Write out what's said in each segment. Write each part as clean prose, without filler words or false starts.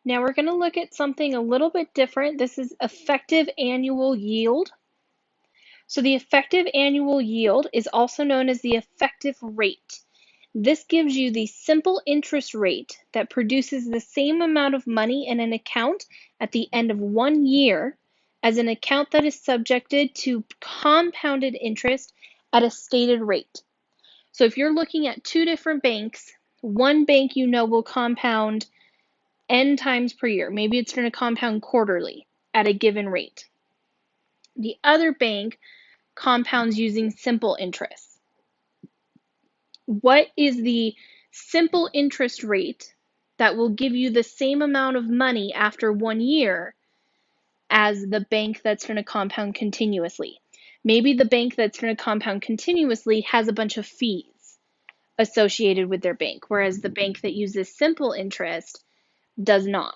Now we're going to look at something a little bit different. This is effective annual yield. So the effective annual yield is also known as the effective rate. This gives you the simple interest rate that produces the same amount of money in an account at the end of 1 year as an account that is subjected to compounded interest at a stated rate. So if you're looking at two different banks, one bank you know will compound n times per year. Maybe it's going to compound quarterly at a given rate. The other bank compounds using simple interest. What is the simple interest rate that will give you the same amount of money after 1 year as the bank that's going to compound continuously? Maybe the bank that's going to compound continuously has a bunch of fees associated with their bank, whereas the bank that uses simple interest does not.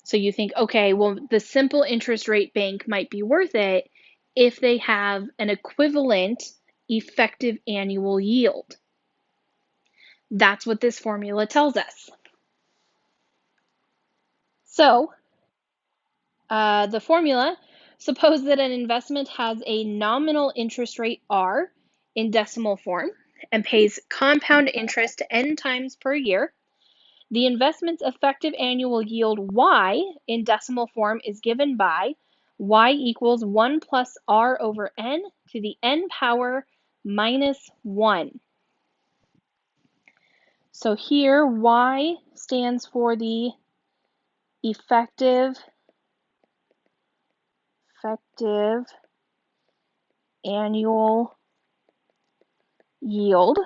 So you think, okay, well, the simple interest rate bank might be worth it if they have an equivalent effective annual yield. That's what this formula tells us. So the formula, suppose that an investment has a nominal interest rate R in decimal form and pays compound interest n times per year. The investment's effective annual yield Y in decimal form is given by Y equals 1 plus R over N to the N power minus 1. So here Y stands for the effective annual yield.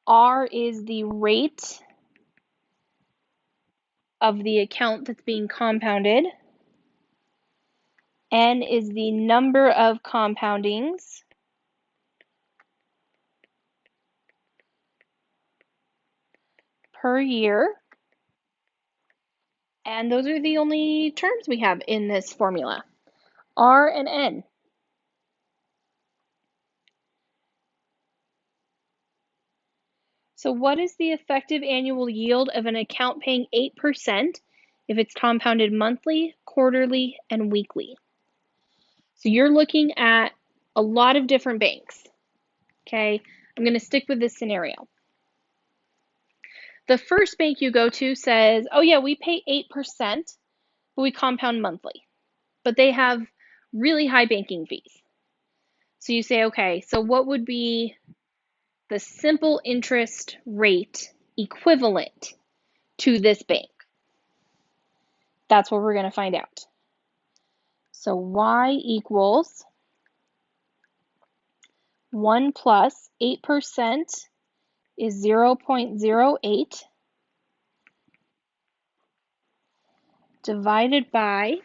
R is the rate of the account that's being compounded. N is the number of compoundings. Per year. And those are the only terms we have in this formula, R and N. So what is the effective annual yield of an account paying 8% if it's compounded monthly, quarterly, and weekly? So you're looking at a lot of different banks, okay? I'm going to stick with this scenario. The first bank you go to says, oh yeah, we pay 8%, but we compound monthly. But they have really high banking fees. So you say, okay, so what would be the simple interest rate equivalent to this bank? That's what we're going to find out. So Y equals 1 plus 8% is 0.08 divided by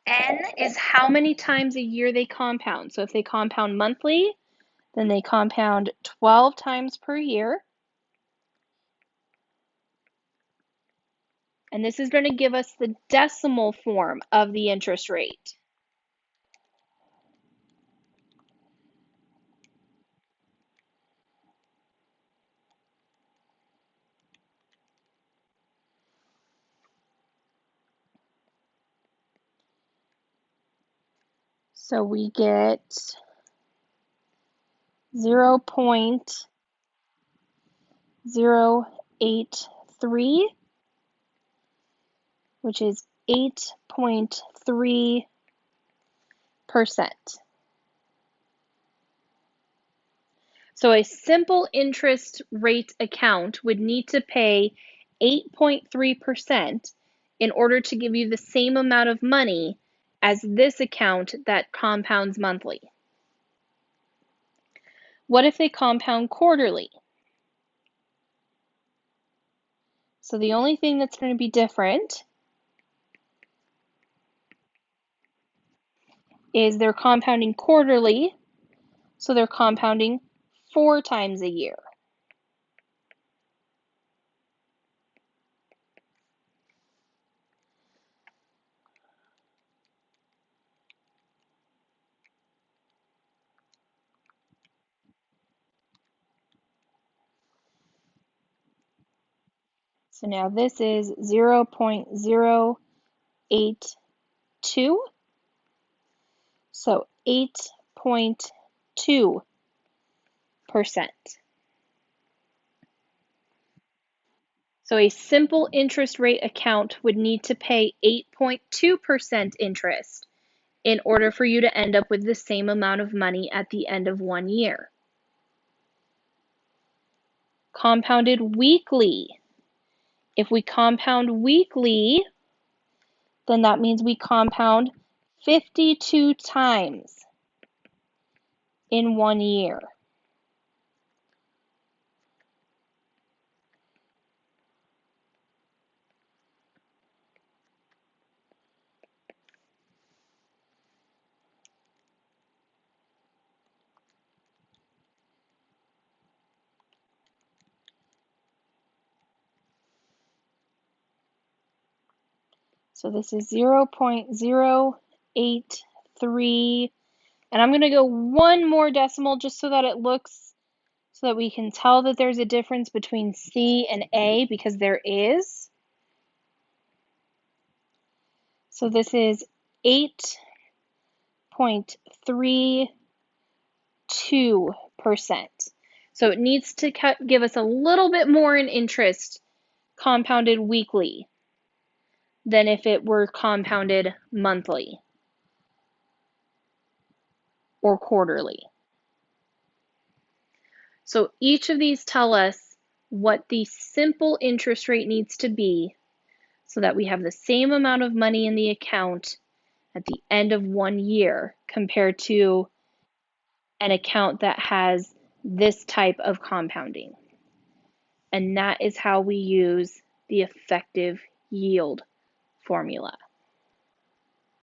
N is how many times a year they compound. So if they compound monthly, then they compound 12 times per year. And this is going to give us the decimal form of the interest rate. So we get 0.083, which is 8.3%. So a simple interest rate account would need to pay 8.3% in order to give you the same amount of money as this account that compounds monthly. What if they compound quarterly? So the only thing that's going to be different is they're compounding quarterly, so they're compounding 4 times a year. So now this is 0.082. So 8.2%. So a simple interest rate account would need to pay 8.2% interest in order for you to end up with the same amount of money at the end of 1 year. Compounded weekly. If we compound weekly, then that means we compound 52 times in 1 year. So this is 0.083, and I'm going to go one more decimal just so that it looks, so that we can tell that there's a difference between C and A, because there is. So this is 8.32%. So it needs to give us a little bit more in interest compounded weekly than if it were compounded monthly or quarterly. So each of these tell us what the simple interest rate needs to be so that we have the same amount of money in the account at the end of 1 year compared to an account that has this type of compounding. And that is how we use the effective yield formula.